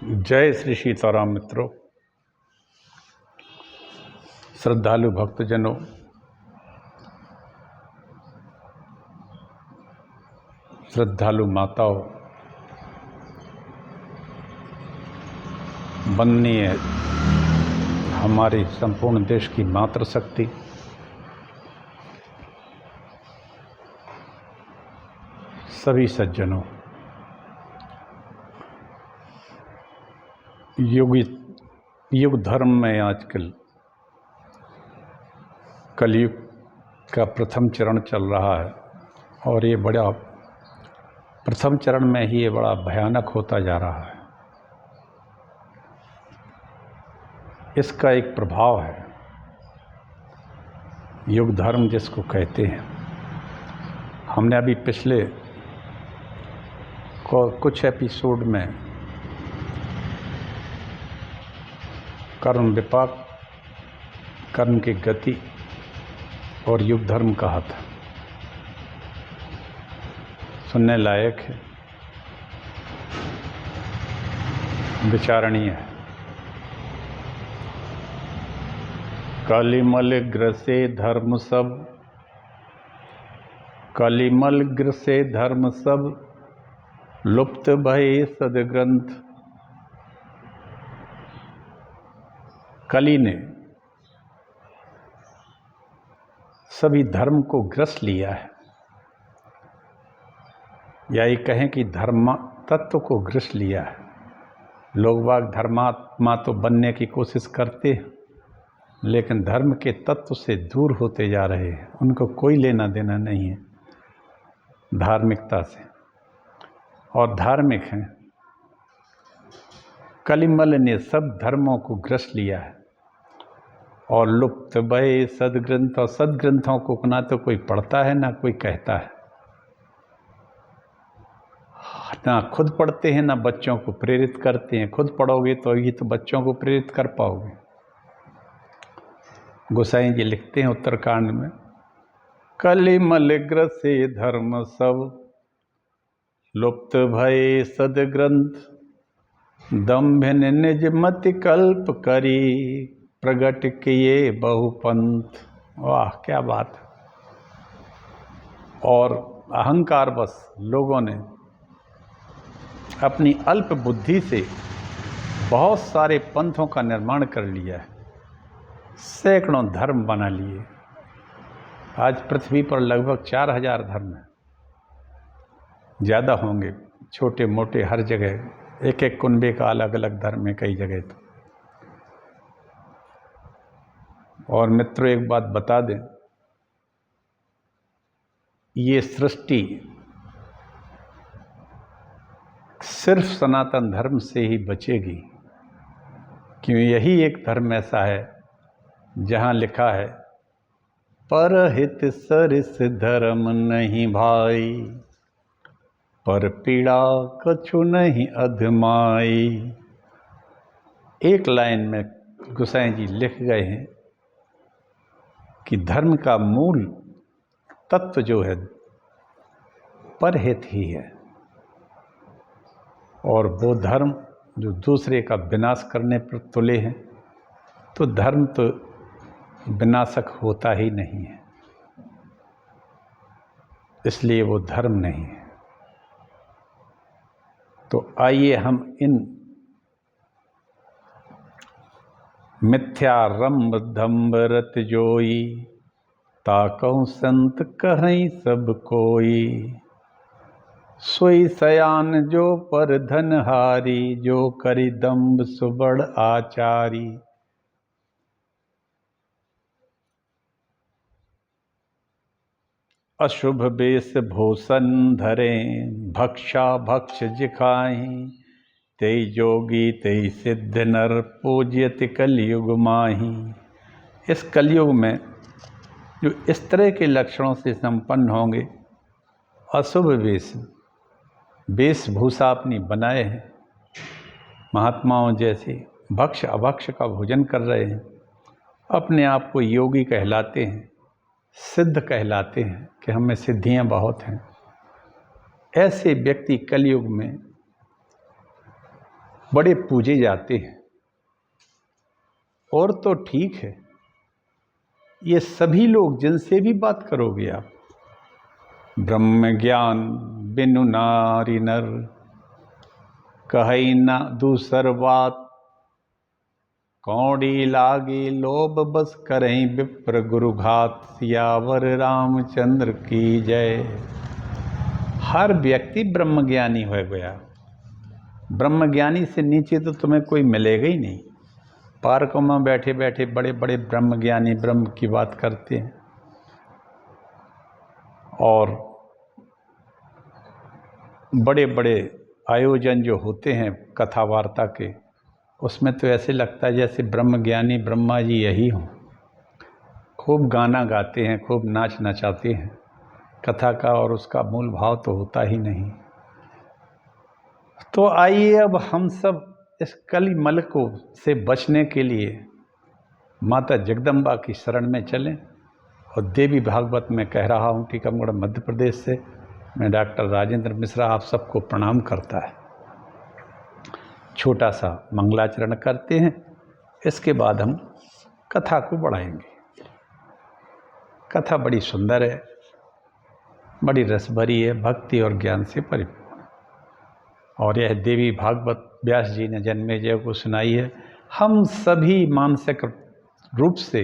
जय श्री सीताराम मित्रों, श्रद्धालु भक्तजनों, श्रद्धालु माताओं, वंदनीय हमारे संपूर्ण देश की मातृशक्ति, सभी सज्जनों, युग धर्म में आजकल कलयुग का प्रथम चरण चल रहा है और ये बड़ा प्रथम चरण में ही ये बड़ा भयानक होता जा रहा है। इसका एक प्रभाव है, युग धर्म जिसको कहते हैं। हमने अभी पिछले कुछ एपिसोड में कर्म विपाक, कर्म की गति और युग धर्म कहा था। सुनने लायक है, विचारणीय है। कलिमल ग्रसे धर्म सब, कलिमल ग्रसे धर्म सब, लुप्त भये सदग्रंथ। कली ने सभी धर्म को ग्रस लिया है, या ये कहें कि धर्म तत्व को ग्रस लिया है। लोग बाग धर्मात्मा तो बनने की कोशिश करते हैं, लेकिन धर्म के तत्व से दूर होते जा रहे हैं। उनको कोई लेना देना नहीं है धार्मिकता से, और धार्मिक हैं। कलिमल ने सब धर्मों को ग्रस लिया है और लुप्त भये सदग्रंथ। और सदग्रंथों को ना तो कोई पढ़ता है ना कोई कहता है, ना खुद पढ़ते हैं ना बच्चों को प्रेरित करते हैं। खुद पढ़ोगे तो ही तो बच्चों को प्रेरित कर पाओगे। गोसाई जी लिखते हैं उत्तरकांड में, कलिमल ग्रसे धर्म सब, लुप्त भये सदग्रंथ। दंभ निज मति कल्प करी, प्रगट किए बहुपंथ। वाह क्या बात है। और अहंकार बस लोगों ने अपनी अल्प बुद्धि से बहुत सारे पंथों का निर्माण कर लिया है, सैकड़ों धर्म बना लिए। आज पृथ्वी पर लगभग 4000 धर्म हैं, ज़्यादा होंगे, छोटे मोटे हर जगह एक एक कुनबे का अलग अलग धर्म है कई जगह तो। और मित्रों एक बात बता दें, ये सृष्टि सिर्फ सनातन धर्म से ही बचेगी, क्यों यही एक धर्म ऐसा है जहाँ लिखा है, परहित सरिस धर्म नहीं भाई, पर पीड़ा कछु नहीं अधमाई। एक लाइन में गोसाई जी लिख गए हैं कि धर्म का मूल तत्व जो है परहित ही है, और वो धर्म जो दूसरे का विनाश करने पर तुले हैं, तो धर्म तो विनाशक होता ही नहीं है, इसलिए वो धर्म नहीं है। तो आइए हम इन मिथ्या रंभ दंभ रत जोई, ताकौ संत कहीं सब कोई। सोई सयान जो पर धनहारी, जो करी दंभ सुबड़ आचारी। अशुभ वेश भूषण धरें, भक्षा भक्ष जिखाहीं। तेई जोगी तेई सिद्ध नर, पूज्यत कलयुग माही। इस कलयुग में जो इस तरह के लक्षणों से संपन्न होंगे, अशुभ वेशभूषा अपनी बनाए हैं, महात्माओं जैसे भक्ष अभक्ष का भोजन कर रहे हैं, अपने आप को योगी कहलाते हैं, सिद्ध कहलाते हैं कि हमें सिद्धियां बहुत हैं। ऐसे व्यक्ति कलयुग में बड़े पूजे जाते हैं। और तो ठीक है, ये सभी लोग जिनसे भी बात करोगे आप, ब्रह्म ज्ञान बिनु नारी नर, कही ना दूसर बात, कौड़ी लागी लोभ बस करहीं विप्र गुरु घात, सियावर रामचंद्र की जय। हर व्यक्ति ब्रह्मज्ञानी हो गया। ब्रह्मज्ञानी से नीचे तो तुम्हें कोई मिलेगा ही नहीं। पार्कों में बैठे बैठे बड़े बड़े ब्रह्मज्ञानी ब्रह्म की बात करते हैं, और बड़े बड़े आयोजन जो होते हैं कथा वार्ता के, उसमें तो ऐसे लगता है जैसे ब्रह्मज्ञानी ब्रह्मा जी यही हों। खूब गाना गाते हैं, खूब नाच नचाते हैं। कथा का और उसका मूल भाव तो होता ही नहीं। तो आइए अब हम सब इस कली मल को से बचने के लिए माता जगदम्बा की शरण में चलें। और देवी भागवत में कह रहा हूँ, टीकमगढ़ मध्य प्रदेश से मैं डॉक्टर राजेंद्र मिश्रा आप सबको प्रणाम करता है। छोटा सा मंगलाचरण करते हैं, इसके बाद हम कथा को बढ़ाएंगे। कथा बड़ी सुंदर है, बड़ी रस भरी है, भक्ति और ज्ञान से परिपूर्ण। और यह देवी भागवत व्यास जी ने जन्मेजय को सुनाई है। हम सभी मानसिक रूप से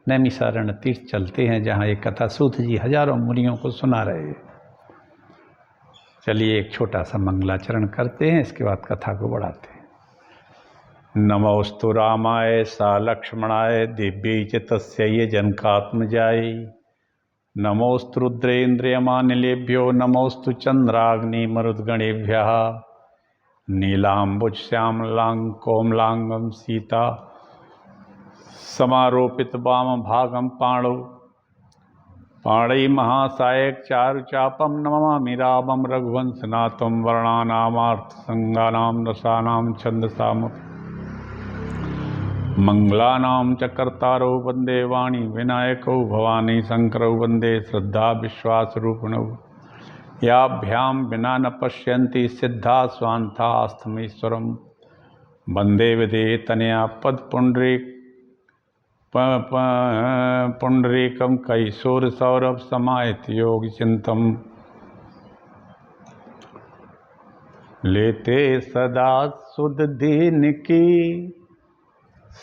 नैमिषारण्य तीर्थ चलते हैं, जहाँ एक कथा सूत जी हजारों मुनियों को सुना रहे हैं। चलिए एक छोटा सा मंगलाचरण करते हैं, इसके बाद कथा को बढ़ाते हैं। नमोस्तु रामाय सा लक्ष्मणाय दिव्यै च तस्यै जनकात्मजायै, नमोस्तु रुद्रेन्द्रियमानिलेभ्यो, नमोस्तु चंद्राग्नि मरुद्गणेभ्यः, नीलाम्बुज श्यामलांग कोमलांगम सीता समारोपित वाम भागम पाणौ, पाणै महासायक चारु चापम, नमामि रामं रघुवंशनाथं, वर्णानामार्थ संगानां रसानां छंदसामपि, मंगलानां च कर्तारौ वन्दे वाणी विनायकौ, भवानी शंकरौ वन्दे श्रद्धा विश्वासरूपिणौ, याभ्यां विना न पश्यन्ति सिद्धा स्वान्थास्तमीश्वरं, वन्दे विधेतनया पदपुण्डरीक पुण्डरीकं कैशोरसौरभ समाहित योगचिन्तं, लेते सदा सुध दीन की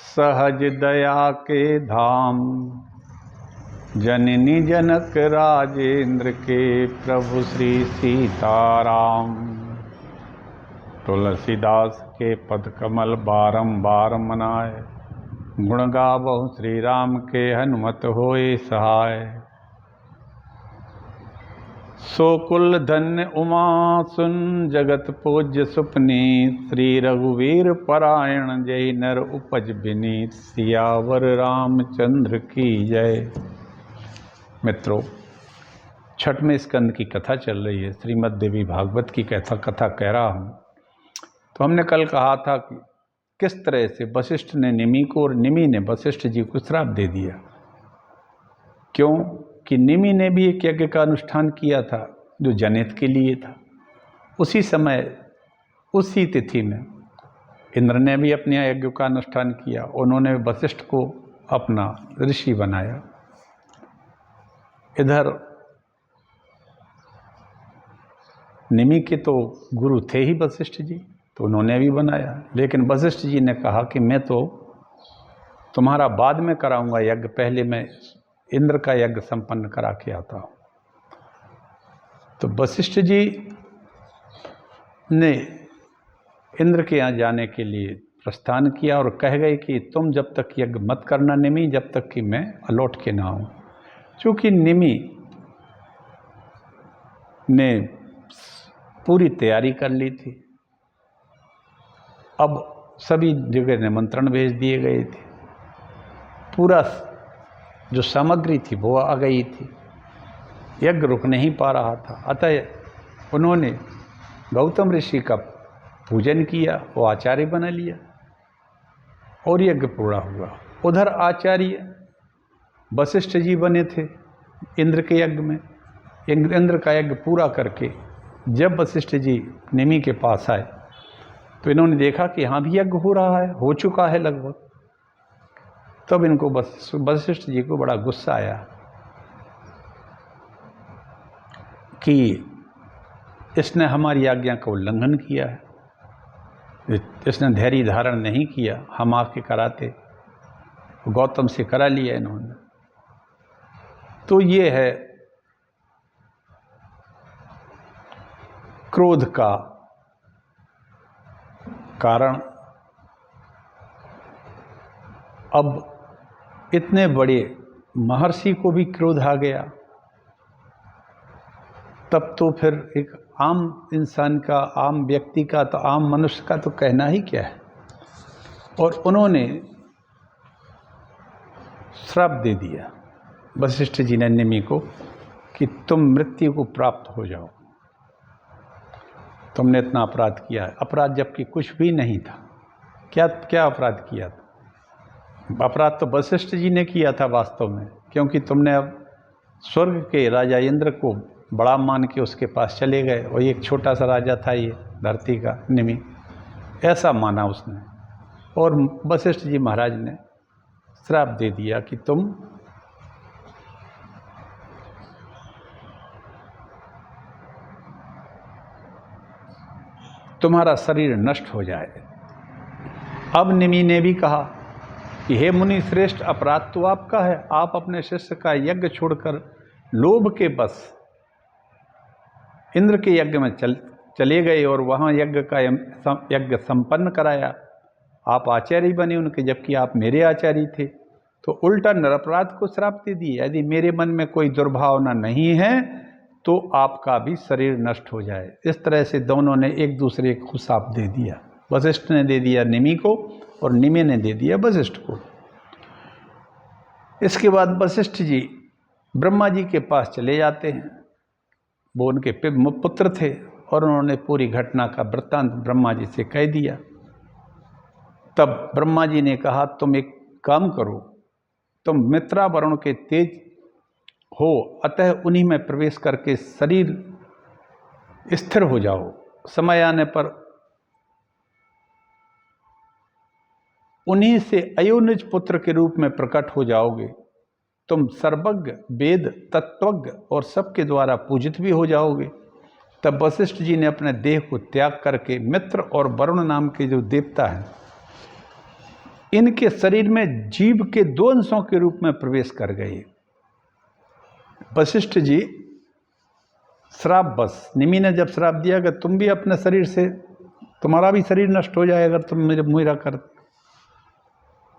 सहज दया के धाम, जननी जनक राजेंद्र के प्रभु श्री सीताराम। तुलसीदास के पद कमल बारंबार मनाए, गुण गावहु श्री राम के हनुमत होए सहाय। सो कुल धन्य उमा सुन जगत पूज्य सुपनीत, श्री रघुवीर परायण जय नर उपज विनीत, सियावर रामचंद्र की जय। मित्रों, छठवें स्कंद की कथा चल रही है, श्रीमद् देवी भागवत की कथा कह रहा हूँ। तो हमने कल कहा था कि किस तरह से वशिष्ठ ने निमि को और निमि ने वशिष्ठ जी को श्राप दे दिया। क्यों कि निमि ने भी एक यज्ञ का अनुष्ठान किया था जो जनहित के लिए था। उसी समय उसी तिथि में इंद्र ने भी अपने यज्ञ का अनुष्ठान किया। उन्होंने वशिष्ठ को अपना ऋषि बनाया। इधर निमि के तो गुरु थे ही वशिष्ठ जी, तो उन्होंने भी बनाया। लेकिन वशिष्ठ जी ने कहा कि मैं तो तुम्हारा बाद में कराऊंगा यज्ञ, पहले मैं इंद्र का यज्ञ संपन्न करा के आता हूँ। तो वशिष्ठ जी ने इंद्र के यहाँ जाने के लिए प्रस्थान किया और कह गए कि तुम जब तक यज्ञ मत करना निमि, जब तक कि मैं लौट के ना आऊँ। चूँकि निमि ने पूरी तैयारी कर ली थी, अब सभी जगह निमंत्रण भेज दिए गए थे, पूरा जो सामग्री थी वो आ गई थी, यज्ञ रुक नहीं पा रहा था। अतः उन्होंने गौतम ऋषि का पूजन किया, वो आचार्य बना लिया और यज्ञ पूरा हुआ। उधर आचार्य वशिष्ठ जी बने थे इंद्र के यज्ञ में। इंद्र का यज्ञ पूरा करके जब वशिष्ठ जी निमि के पास आए तो इन्होंने देखा कि यहाँ भी यज्ञ हो रहा है, हो चुका है लगभग। तब इनको वशिष्ठ जी को बड़ा गुस्सा आया कि इसने हमारी आज्ञा का उल्लंघन किया है, इसने धैर्य धारण नहीं किया, हम आके कराते। गौतम से करा लिया इन्होंने। तो ये है क्रोध का कारण। अब इतने बड़े महर्षि को भी क्रोध आ गया, तब तो फिर एक आम इंसान का, आम व्यक्ति का, तो आम मनुष्य का तो कहना ही क्या है। और उन्होंने श्राप दे दिया वशिष्ठ जी ने निमि को कि तुम मृत्यु को प्राप्त हो जाओ, तुमने इतना अपराध किया है। अपराध जबकि कुछ भी नहीं था। क्या क्या अपराध किया था? अपराध तो वशिष्ठ जी ने किया था वास्तव में, क्योंकि तुमने अब स्वर्ग के राजा इंद्र को बड़ा मान के उसके पास चले गए, और एक छोटा सा राजा था ये धरती का, निमि, ऐसा माना उसने। और वशिष्ठ जी महाराज ने श्राप दे दिया कि तुम्हारा शरीर नष्ट हो जाए। अब निमि ने भी कहा कि हे मुनि श्रेष्ठ, अपराध तो आपका है, आप अपने शिष्य का यज्ञ छोड़कर लोभ के बस इंद्र के यज्ञ में चले गए और वहाँ यज्ञ संपन्न कराया। आप आचार्य बने उनके, जबकि आप मेरे आचार्य थे। तो उल्टा निरपराध को श्राप दे दिए, यदि मेरे मन में कोई दुर्भावना नहीं है तो आपका भी शरीर नष्ट हो जाए। इस तरह से दोनों ने एक दूसरे को श्राप दे दिया। वशिष्ठ ने दे दिया निमि को और निमि ने दे दिया वशिष्ठ को। इसके बाद वशिष्ठ जी ब्रह्मा जी के पास चले जाते हैं। वो उनके पुत्र थे और उन्होंने पूरी घटना का वृत्तांत ब्रह्मा जी से कह दिया। तब ब्रह्मा जी ने कहा, तुम एक काम करो, तुम मित्रा वरुण के तेज हो, अतः उन्हीं में प्रवेश करके शरीर स्थिर हो जाओ। समय आने पर उन्हीं से अयोनिज पुत्र के रूप में प्रकट हो जाओगे। तुम सर्वज्ञ, वेद, तत्वज्ञ और सबके द्वारा पूजित भी हो जाओगे। तब वशिष्ठ जी ने अपने देह को त्याग करके मित्र और वरुण नाम के जो देवता हैं, इनके शरीर में जीव के दो अंशों के रूप में प्रवेश कर गए। वशिष्ठ जी श्राप बस, निमि ने जब श्राप दिया कि तुम भी अपने शरीर से, तुम्हारा भी शरीर नष्ट हो जाएगा तुम मेरा कर,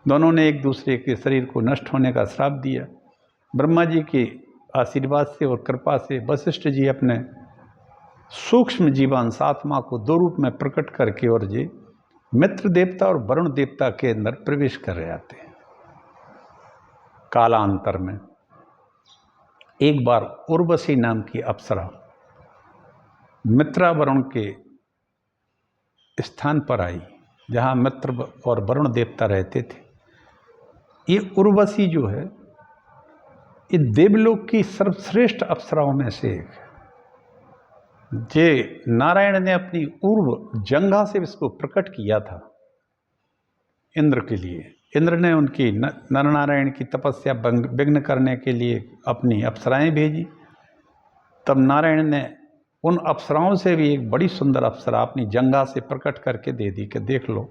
दोनों ने एक दूसरे के शरीर को नष्ट होने का श्राप दिया। ब्रह्मा जी के आशीर्वाद से और कृपा से वशिष्ठ जी अपने सूक्ष्म जीवांश आत्मा को दो रूप में प्रकट करके और जी मित्र देवता और वरुण देवता के अंदर प्रवेश कर रहे आते हैं। कालांतर में एक बार उर्वशी नाम की अप्सरा मित्रा वरुण के स्थान पर आई, जहाँ मित्र और वरुण देवता रहते थे। ये उर्वशी जो है, ये देवलोक की सर्वश्रेष्ठ अप्सराओं में से एक है। जे नारायण ने अपनी उर्व जंघा से इसको प्रकट किया था इंद्र के लिए। इंद्र ने उनकी नर नारायण की तपस्या विघ्न करने के लिए अपनी अप्सराएं भेजी। तब नारायण ने उन अप्सराओं से भी एक बड़ी सुंदर अप्सरा अपनी जंघा से प्रकट करके दे दी कि देख लो,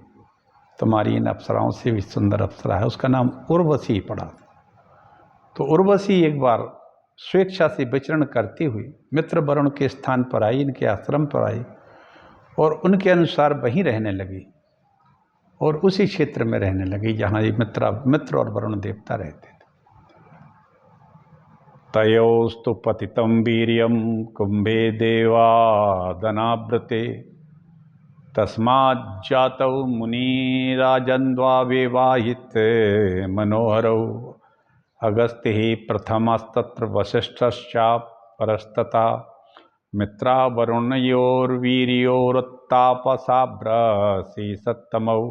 तुम्हारी इन अप्सराओं से भी सुंदर अप्सरा है। उसका नाम उर्वशी पड़ा। तो उर्वशी एक बार स्वेच्छा से विचरण करती हुई मित्र वरुण के स्थान पर आई, इनके आश्रम पर आई और उनके अनुसार वहीं रहने लगी और उसी क्षेत्र में रहने लगी जहाँ ये मित्र और वरुण देवता रहते थे। तयोस्तु पतितं वीर्यं कुंभे देवादनावृते तस्माज्जातौ मुनिराजन्वाविवाहित मनोहरौ अगस्त्यः प्रथमस्तत्र वसिष्ठश्चापरस्तथा मित्रावरुणयोर्वीर्योरुत्तापसाभ्रसि सत्तमौ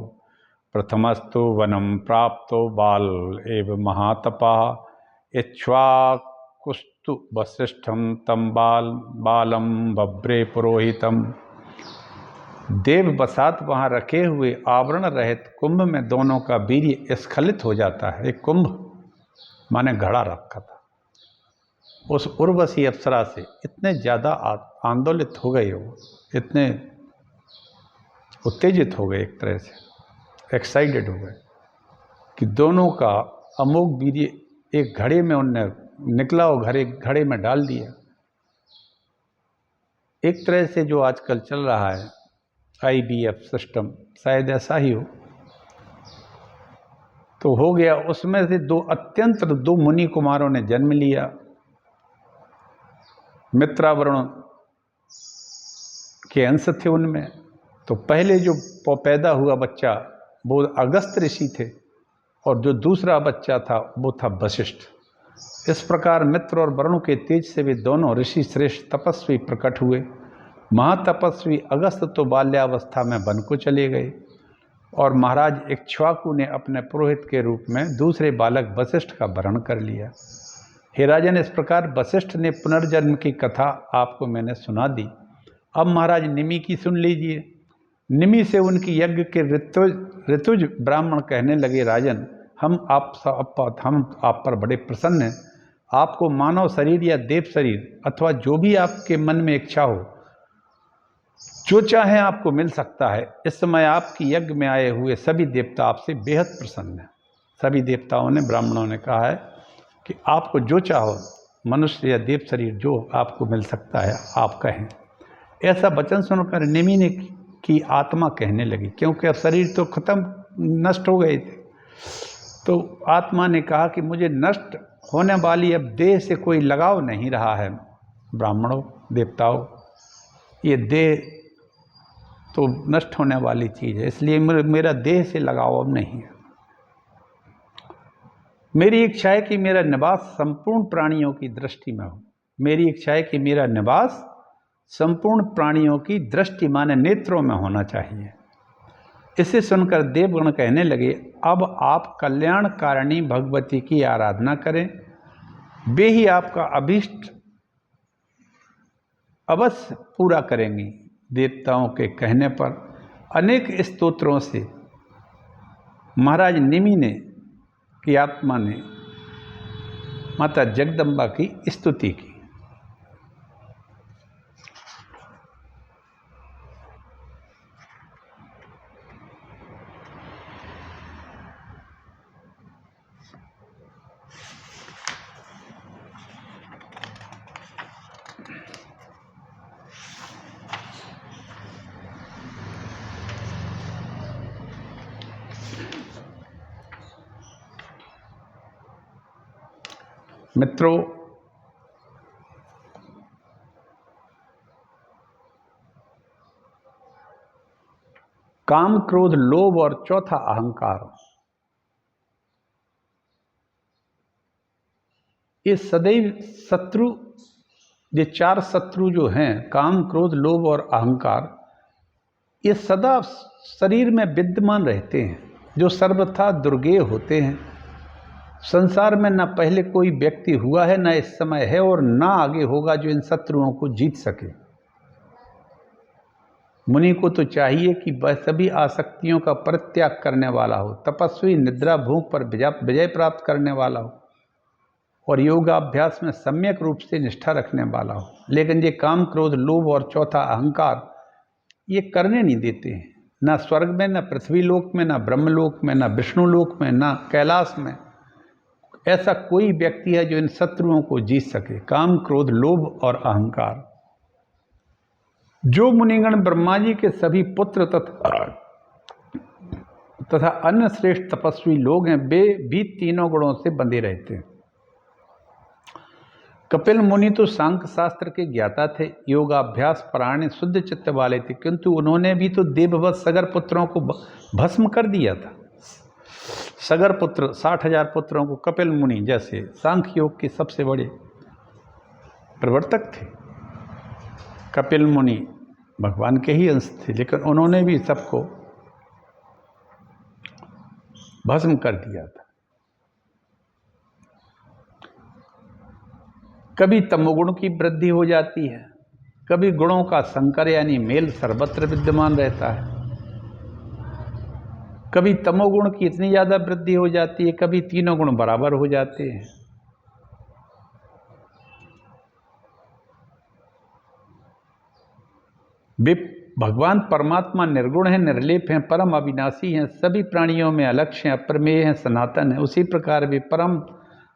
प्रथमस्तु वनं प्राप्तो बाल एव महातपः इक्ष्वाकुस्तु वसिष्ठं तं बालं बभ्रे पुरोहितम्। देव बसात वहाँ रखे हुए आवरण रहित कुंभ में दोनों का वीर्य स्खलित हो जाता है। एक कुंभ माने घड़ा रखा था, उस उर्वशी अप्सरा से इतने ज़्यादा आंदोलित हो गए, वो इतने उत्तेजित हो गए, एक तरह से एक्साइटेड हो गए कि दोनों का अमोघ वीर्य एक घड़े में उनने निकला और घड़े में डाल दिया। एक तरह से जो आजकल चल रहा है IVF सिस्टम, शायद ऐसा ही हो। तो हो गया, उसमें से दो मुनि कुमारों ने जन्म लिया। मित्रावरुण के अंश थे उनमें। तो पहले जो पैदा हुआ बच्चा वो अगस्त्य ऋषि थे, और जो दूसरा बच्चा था वो था वशिष्ठ। इस प्रकार मित्र और वरुण के तेज से वे दोनों ऋषि श्रेष्ठ तपस्वी प्रकट हुए। महातपस्वी अगस्त तो बाल्यावस्था में वन को चले गए, और महाराज इक्ष्वाकु ने अपने पुरोहित के रूप में दूसरे बालक वशिष्ठ का वरण कर लिया। हे राजन, इस प्रकार वशिष्ठ ने पुनर्जन्म की कथा आपको मैंने सुना दी। अब महाराज निमि की सुन लीजिए। निमि से उनकी यज्ञ के ऋतुज ब्राह्मण कहने लगे, राजन हम आप पर बड़े प्रसन्न हैं। आपको मानव शरीर या देव शरीर अथवा जो भी आपके मन में इच्छा हो, जो चाहे आपको मिल सकता है। इस समय आपकी यज्ञ में आए हुए सभी देवता आपसे बेहद प्रसन्न हैं। सभी देवताओं ने, ब्राह्मणों ने कहा है कि आपको जो चाहो, मनुष्य या देव शरीर जो आपको मिल सकता है आप कहें। ऐसा वचन सुनकर निमि ने की आत्मा कहने लगी, क्योंकि अब शरीर तो खत्म, नष्ट हो गए थे। तो आत्मा ने कहा कि मुझे नष्ट होने वाली अब देह से कोई लगाव नहीं रहा है। ब्राह्मणों, देवताओं, ये देह तो नष्ट होने वाली चीज़ है, इसलिए मेरा देह से लगाव अब नहीं है। मेरी इच्छा है कि मेरा निवास संपूर्ण प्राणियों की दृष्टि में हो। मेरी इच्छा है कि मेरा निवास संपूर्ण प्राणियों की दृष्टि माने नेत्रों में होना चाहिए। इसे सुनकर देवगण कहने लगे, अब आप कल्याणकारिणी भगवती की आराधना करें, वे ही आपका अभीष्ट अवश्य पूरा करेंगी। देवताओं के कहने पर अनेक स्तोत्रों से महाराज निमि ने की आत्मा ने माता जगदम्बा की स्तुति की। मित्रों, काम, क्रोध, लोभ और चौथा अहंकार, ये सदैव शत्रु, ये चार शत्रु जो हैं, काम, क्रोध, लोभ और अहंकार, ये सदा शरीर में विद्यमान रहते हैं, जो सर्वथा दुर्गेय होते हैं। संसार में न पहले कोई व्यक्ति हुआ है, न इस समय है और न आगे होगा जो इन शत्रुओं को जीत सके। मुनि को तो चाहिए कि वह सभी आसक्तियों का परित्याग करने वाला हो, तपस्वी, निद्रा भूख पर विजय प्राप्त करने वाला हो और योगाभ्यास में सम्यक रूप से निष्ठा रखने वाला हो। लेकिन ये काम, क्रोध, लोभ और चौथा अहंकार ये करने नहीं देते हैं, न स्वर्ग में, न पृथ्वी लोक में, न ब्रह्मलोक में, न विष्णु लोक में, न कैलाश में ऐसा कोई व्यक्ति है जो इन शत्रुओं को जीत सके। काम, क्रोध, लोभ और अहंकार। जो मुनिगण ब्रह्मा जी के सभी पुत्र तथा अन्य श्रेष्ठ तपस्वी लोग हैं, वे भी तीनों गुणों से बंधे रहते हैं। कपिल मुनि तो सांख्य शास्त्र के ज्ञाता थे, योगाभ्यास परायण, शुद्ध चित्त वाले थे, किंतु उन्होंने भी तो देववत सगर पुत्रों को भस्म कर दिया था। सगर पुत्र 60,000 पुत्रों को कपिल मुनि जैसे सांख्य योग के सबसे बड़े प्रवर्तक थे। कपिल मुनि भगवान के ही अंश थे, लेकिन उन्होंने भी सबको भस्म कर दिया था। कभी तमोगुण की वृद्धि हो जाती है, कभी गुणों का संकर यानी मेल सर्वत्र विद्यमान रहता है, कभी तमोगुण की इतनी ज़्यादा वृद्धि हो जाती है, कभी तीनों गुण बराबर हो जाते हैं। वे भगवान परमात्मा निर्गुण हैं, निर्लेप हैं, परम अविनाशी हैं, सभी प्राणियों में अलक्ष्य हैं, अप्रमेय हैं, सनातन हैं। उसी प्रकार वे परम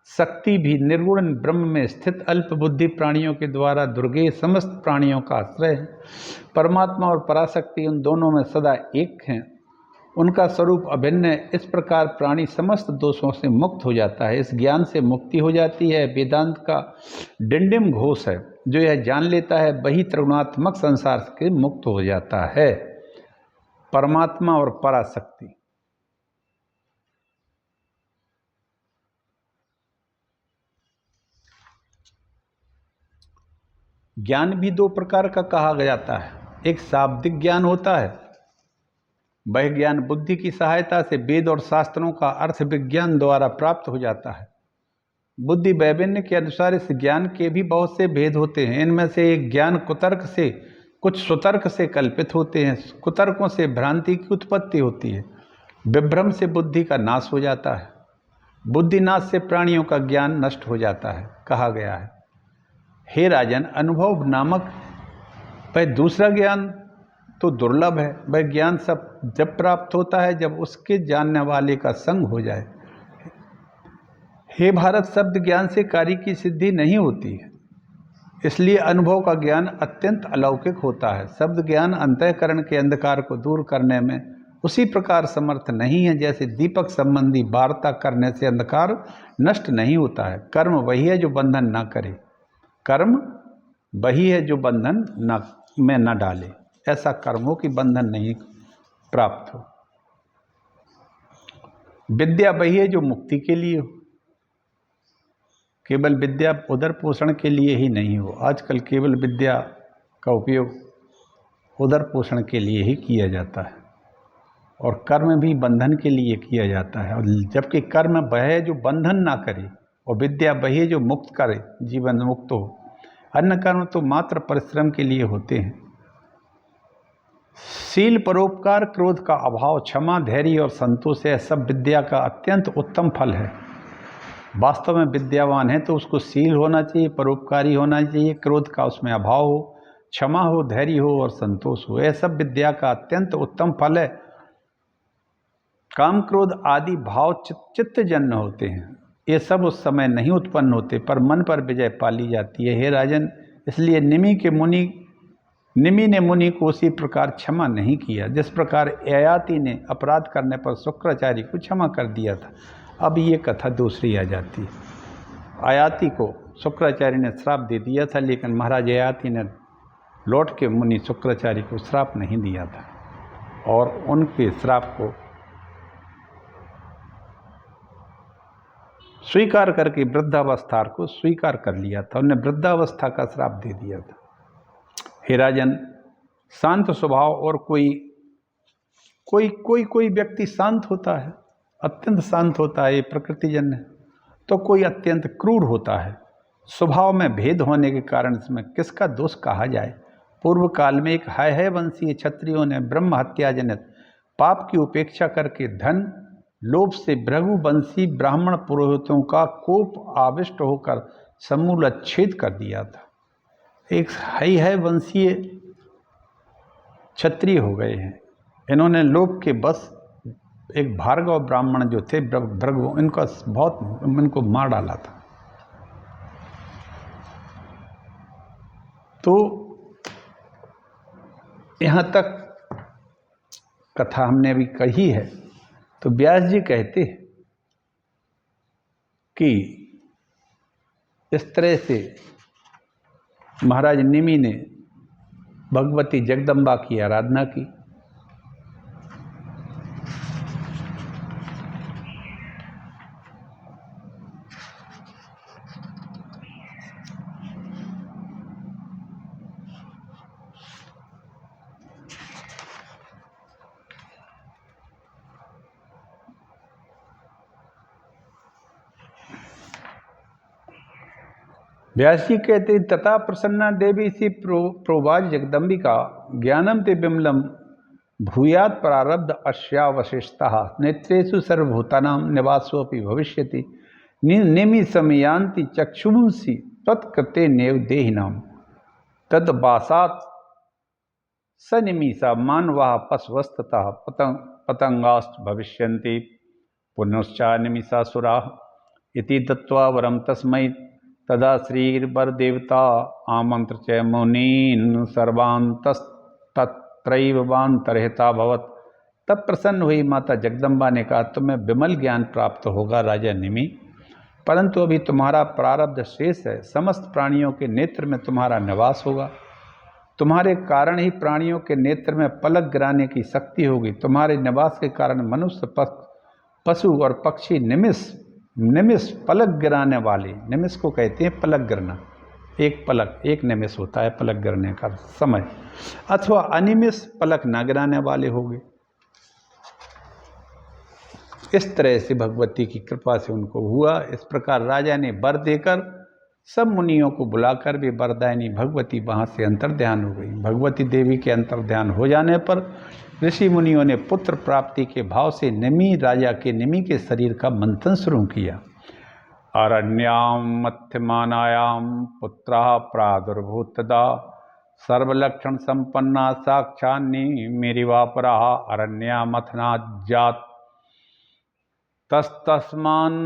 शक्ति भी निर्गुण ब्रह्म में स्थित अल्प बुद्धि प्राणियों के द्वारा दुर्गेय समस्त प्राणियों का आश्रय है। परमात्मा और पराशक्ति उन दोनों में सदा एक हैं, उनका स्वरूप अभिन्न है। इस प्रकार प्राणी समस्त दोषों से मुक्त हो जाता है। इस ज्ञान से मुक्ति हो जाती है। वेदांत का डिंडिम घोष है, जो यह जान लेता है वही त्रिगुणात्मक संसार से मुक्त हो जाता है। परमात्मा और पराशक्ति। ज्ञान भी दो प्रकार का कहा जाता है। एक शाब्दिक ज्ञान होता है, वह ज्ञान बुद्धि की सहायता से वेद और शास्त्रों का अर्थ विज्ञान द्वारा प्राप्त हो जाता है। बुद्धि वैभिन्न के अनुसार इस ज्ञान के भी बहुत से भेद होते हैं। इनमें से एक ज्ञान कुतर्क से, कुछ सुतर्क से कल्पित होते हैं। कुतर्कों से भ्रांति की उत्पत्ति होती है, विभ्रम से बुद्धि का नाश हो जाता है, बुद्धिनाश से प्राणियों का ज्ञान नष्ट हो जाता है। कहा गया है, हे राजन, अनुभव नामक वह दूसरा ज्ञान तो दुर्लभ है। वह ज्ञान सब जब प्राप्त होता है जब उसके जानने वाले का संग हो जाए। हे भारत, शब्द ज्ञान से कार्य की सिद्धि नहीं होती है, इसलिए अनुभव का ज्ञान अत्यंत अलौकिक होता है। शब्द ज्ञान अंतःकरण के अंधकार को दूर करने में उसी प्रकार समर्थ नहीं है जैसे दीपक संबंधी वार्ता करने से अंधकार नष्ट नहीं होता है। कर्म वही है जो बंधन न करे, कर्म वही है जो बंधन में न डाले। ऐसा कर्मों की बंधन नहीं प्राप्त हो। विद्या वही है जो मुक्ति के लिए हो, केवल विद्या उदर पोषण के लिए ही नहीं हो। आजकल केवल विद्या का उपयोग उदर पोषण के लिए ही किया जाता है, और कर्म भी बंधन के लिए किया जाता है। और जबकि कर्म वह है जो बंधन ना करे, और विद्या वही है जो मुक्त करे, जीवन मुक्त हो। अन्य कर्म तो मात्र परिश्रम के लिए होते हैं। शील, परोपकार, क्रोध का अभाव, क्षमा, धैर्य और संतोष है सब विद्या का अत्यंत उत्तम फल है। वास्तव में विद्यावान है तो उसको शील होना चाहिए, परोपकारी होना चाहिए, क्रोध का उसमें अभाव हो, क्षमा हो, धैर्य हो और संतोष हो। यह सब विद्या का अत्यंत उत्तम फल है। काम, क्रोध आदि भाव चित्तजन्य होते हैं। ये सब उस समय नहीं उत्पन्न होते, पर मन पर विजय पाली जाती है। हे राजन, इसलिए निमि ने मुनि को उसी प्रकार क्षमा नहीं किया जिस प्रकार ययाति ने अपराध करने पर शुक्राचार्य को क्षमा कर दिया था। अब ये कथा दूसरी आ जाती है। आयाति को शुक्राचार्य ने श्राप दे दिया था, लेकिन महाराज ययाति ने लौट के मुनि शुक्राचार्य को श्राप नहीं दिया था, और उनके श्राप को स्वीकार करके वृद्धावस्था को स्वीकार कर लिया था। उन्हें वृद्धावस्था का श्राप दे दिया था। हे राजन, शांत स्वभाव और कोई व्यक्ति शांत होता है, अत्यंत शांत होता है, ये प्रकृतिजन्य है। तो कोई अत्यंत क्रूर होता है। स्वभाव में भेद होने के कारण इसमें किसका दोष कहा जाए। पूर्व काल में एक है वंशीय क्षत्रियों ने ब्रह्म हत्या जनित पाप की उपेक्षा करके धन लोभ से भृगुवंशी ब्राह्मण पुरोहितों का कोप आविष्ट होकर समूल छेद कर दिया था। एक है वंशीय क्षत्रिय हो गए हैं। इन्होंने लोभ के बस एक भार्गव ब्राह्मण जो थे भृगु, इनको मार डाला था। तो यहाँ तक कथा हमने अभी कही है। तो व्यास जी कहते हैं कि इस तरह से महाराज निमि ने भगवती जगदम्बा की आराधना की। व्यास जी कहते हैं, तथा प्रसन्ना देवी सी प्रोवाच जगदम्बिका ज्ञानम ते विमलम भूयात प्रारब्ध अश्यावशिष्टः नेत्रेषु सर्वभूतानां निवासोऽपि भविष्यति निमिषमयान्ति चक्षुंसि तत्कृते नेव देहिनां तद्वासात् सनिमिषा मानवाः पशवस्ततः पतंगाश्च भविष्यन्ति पुनश्चा निमिषासुराः इति दत्त्वा वरं तस्मै तदा श्रीर्वरदेवता आमन्त्र च मुनीन् सर्वान् तत्रैवान्तर्हिता भवत्। तब प्रसन्न हुई माता जगदम्बा ने कहा, तुम्हें विमल ज्ञान प्राप्त होगा राजा निमि, परंतु अभी तुम्हारा प्रारब्ध शेष है। समस्त प्राणियों के नेत्र में तुम्हारा निवास होगा, तुम्हारे कारण ही प्राणियों के नेत्र में पलक गिराने की शक्ति होगी। तुम्हारे निवास के कारण मनुष्य, पशु और पक्षी निमिष पलक गिराने वाले, निमिष को कहते हैं पलक गिरना, एक पलक, एक निमिष होता है पलक गिरने का समय, अथवा अनिमिष पलक न गिराने वाले होंगे। इस तरह से भगवती की कृपा से उनको हुआ। इस प्रकार राजा ने वर देकर सब मुनियों को बुलाकर भी वरदायिनी भगवती वहाँ से अंतर्ध्यान हो गई। भगवती देवी के अंतर्ध्यान हो जाने पर ऋषि मुनियों ने पुत्र प्राप्ति के भाव से राजा के निमि के शरीर का मंथन शुरू किया। अरण्याम मध्यमानायाम पुत्रा प्रादुर्भूतदा सर्वलक्षण संपन्ना साक्षान्नी मेरिवापरा अरण्या मथना जात तस्तस्मान्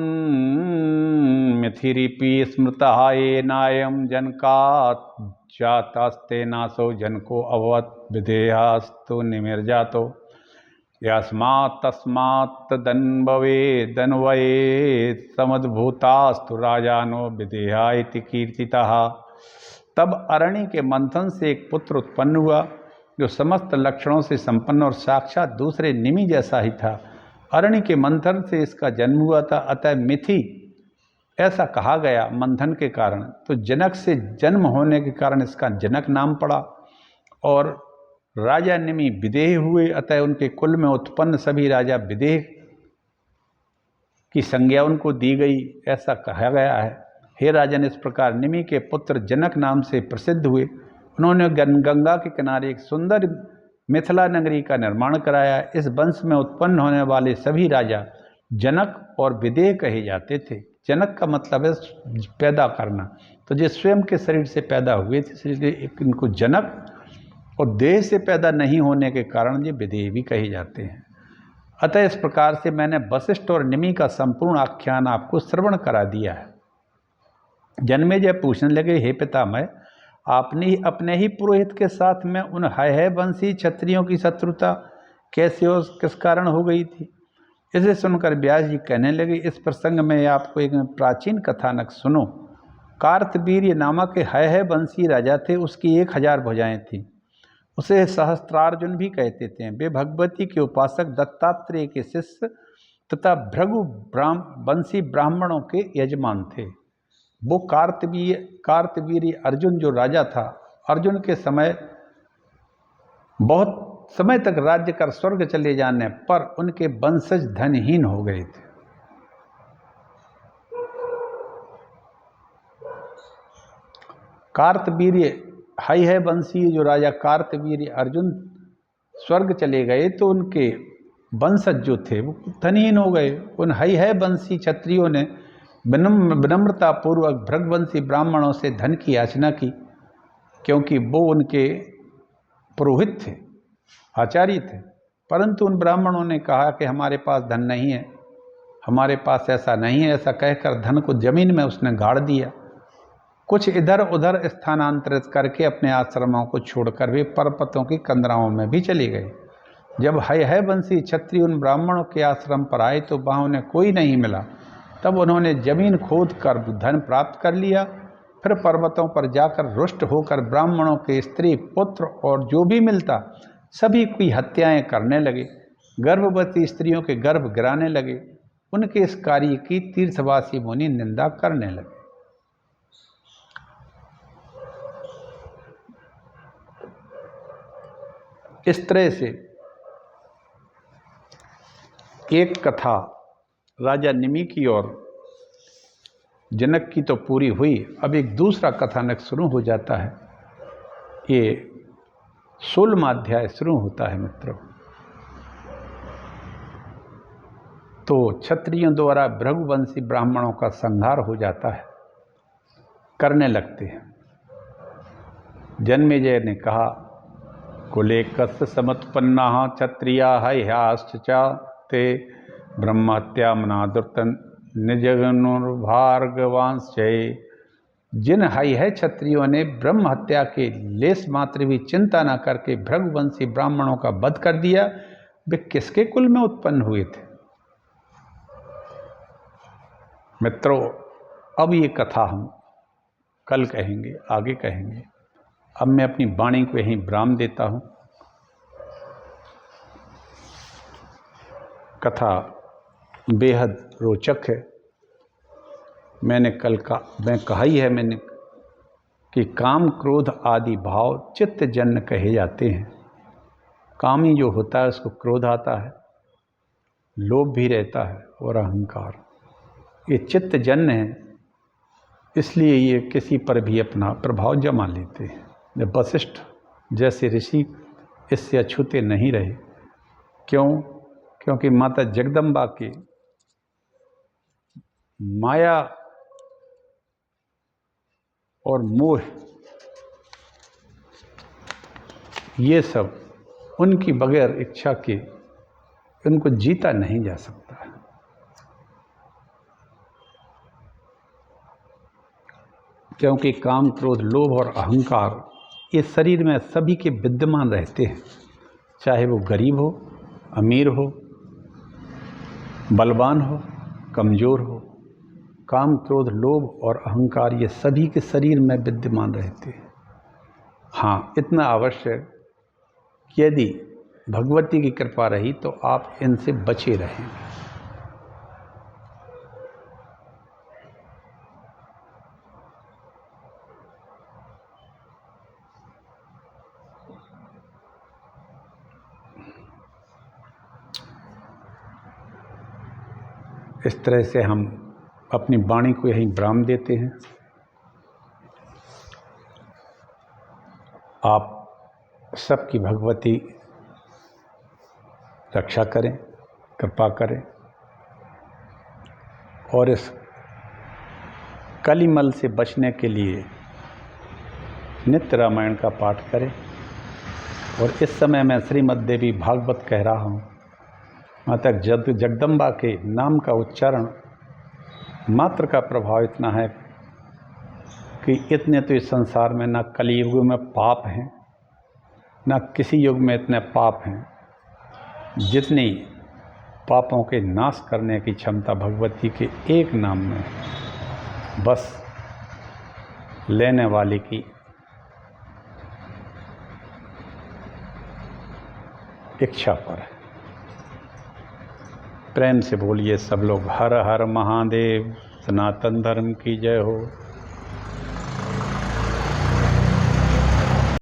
मिथिरिपि स्मृतः येनायं जनकात् जातस्तेनासो जनको अभवत् विधेयास्तु निमिर्जातो यस्मात् तस्मात् दन्वये समद्भूतास्तु राजानो विधेया इति कीर्तितः। तब अरण्य के मंथन से एक पुत्र उत्पन्न हुआ जो समस्त लक्षणों से संपन्न और साक्षात दूसरे निमि जैसा ही था। अरण्य के मंथन से इसका जन्म हुआ था, अतः मिथि ऐसा कहा गया मंथन के कारण। तो जनक से जन्म होने के कारण इसका जनक नाम पड़ा। और राजा निमि विदेह हुए, अतः उनके कुल में उत्पन्न सभी राजा विदेह की संज्ञा उनको दी गई, ऐसा कहा गया है। हे राजन, इस प्रकार निमि के पुत्र जनक नाम से प्रसिद्ध हुए। उन्होंने गंगा के किनारे एक सुंदर मिथिला नगरी का निर्माण कराया। इस वंश में उत्पन्न होने वाले सभी राजा जनक और विदेह कहे जाते थे। जनक का मतलब है पैदा करना, तो जो स्वयं के शरीर से पैदा हुए थे इसलिए इनको जनक, और देह से पैदा नहीं होने के कारण ये विदेह भी कहे जाते हैं। अतः इस प्रकार से मैंने वशिष्ठ और निमि का संपूर्ण आख्यान आपको श्रवण करा दिया है। जन्मेजय पूछने लगे, हे पितामह, आपने ही अपने ही पुरोहित के साथ में उन है वंशी क्षत्रियों की शत्रुता कैसे और किस कारण हो गई थी? इसे सुनकर व्यास जी कहने लगे, इस प्रसंग में आपको एक प्राचीन कथानक सुनो। कार्तवीर्य नामक है वंशी राजा थे, उसकी 1000 भुजाएं थीं। उसे सहस्त्रार्जुन भी कहते थे। वे भगवती के उपासक दत्तात्रेय के शिष्य तथा भृगु वंशी ब्राह्मणों के यजमान थे। वो कार्तवीर्य अर्जुन जो राजा था, अर्जुन के समय बहुत समय तक राज्य कर स्वर्ग चले जाने पर उनके वंशज धनहीन हो गए थे। कार्तवीर्य है वंशी जो राजा कार्तवीर्य अर्जुन स्वर्ग चले गए तो उनके वंशज जो थे वो धनहीन हो गए। उन है वंशी क्षत्रियों ने विनम्रता पूर्वक भृगवंशी ब्राह्मणों से धन की याचना की, क्योंकि वो उनके पुरोहित थे, आचार्य थे। परंतु उन ब्राह्मणों ने कहा कि हमारे पास धन नहीं है, हमारे पास ऐसा नहीं है। ऐसा कहकर धन को जमीन में उसने गाड़ दिया। कुछ इधर उधर स्थानांतरित करके अपने आश्रमों को छोड़कर वे पर्वतों की कंदराओं में भी चले गए। जब है वंशी क्षत्रिय उन ब्राह्मणों के आश्रम पर आए तो वहाँ उन्हें कोई नहीं मिला। तब उन्होंने जमीन खोद कर धन प्राप्त कर लिया। फिर पर्वतों पर जाकर रुष्ट होकर ब्राह्मणों के स्त्री पुत्र और जो भी मिलता सभी की हत्याएं करने लगे। गर्भवती स्त्रियों के गर्भ गिराने लगे। उनके इस कार्य की तीर्थवासी मुनि निंदा करने लगे। इस तरह से एक कथा राजा निमि की और जनक की तो पूरी हुई, अब एक दूसरा कथानक शुरू हो जाता है। ये 16वां अध्याय शुरू होता है मित्रों। तो क्षत्रियों द्वारा भृगुवंशी ब्राह्मणों का संहार हो जाता है, करने लगते हैं। जन्मेजय ने कहा, कुले कस्य समुत्पन्ना क्षत्रिया हयाश्च ते ब्रह्महत्या मनादुर्तन निजगनुर्भार्गवांश्चै। जिन है क्षत्रियों ने ब्रह्म हत्या के लेस मात्र भी चिंता न करके भृगुवंशी ब्राह्मणों का वध कर दिया, वे किसके कुल में उत्पन्न हुए थे? मित्रों, अब ये कथा हम कल कहेंगे, आगे कहेंगे। अब मैं अपनी वाणी को यहीं विराम देता हूँ। कथा बेहद रोचक है। मैं कहा ही है कि काम क्रोध आदि भाव चित्तजन्य कहे जाते हैं। कामी जो होता है उसको क्रोध आता है, लोभ भी रहता है और अहंकार, ये चित्तजन्य है। इसलिए ये किसी पर भी अपना प्रभाव जमा लेते हैं। जब वशिष्ठ जैसे ऋषि इससे अछूते नहीं रहे। क्यों? क्योंकि माता जगदम्बा की माया और मोह, ये सब उनकी बगैर इच्छा के उनको जीता नहीं जा सकता है। क्योंकि काम क्रोध लोभ और अहंकार ये शरीर में सभी के विद्यमान रहते हैं, चाहे वो गरीब हो, अमीर हो, बलवान हो, कमज़ोर हो। काम क्रोध लोभ और अहंकार ये सभी के शरीर में विद्यमान रहते हैं। हाँ, इतना अवश्य कि यदि भगवती की कृपा रही तो आप इनसे बचे रहेंगे। इस तरह से हम अपनी वाणी को यहीं विराम देते हैं। आप सबकी भगवती रक्षा करें, कृपा करें और इस कलिमल से बचने के लिए नित्य रामायण का पाठ करें। और इस समय मैं श्रीमद् देवी भागवत कह रहा हूँ। माता जगदम्बा के नाम का उच्चारण मात्र का प्रभाव इतना है कि इतने तो इस संसार में ना कलियुग में पाप हैं, ना किसी युग में इतने पाप हैं जितनी पापों के नाश करने की क्षमता भगवती के एक नाम में है। बस लेने वाले की इच्छा पर है। प्रेम से बोलिए सब लोग, हर हर महादेव। सनातन धर्म की जय हो।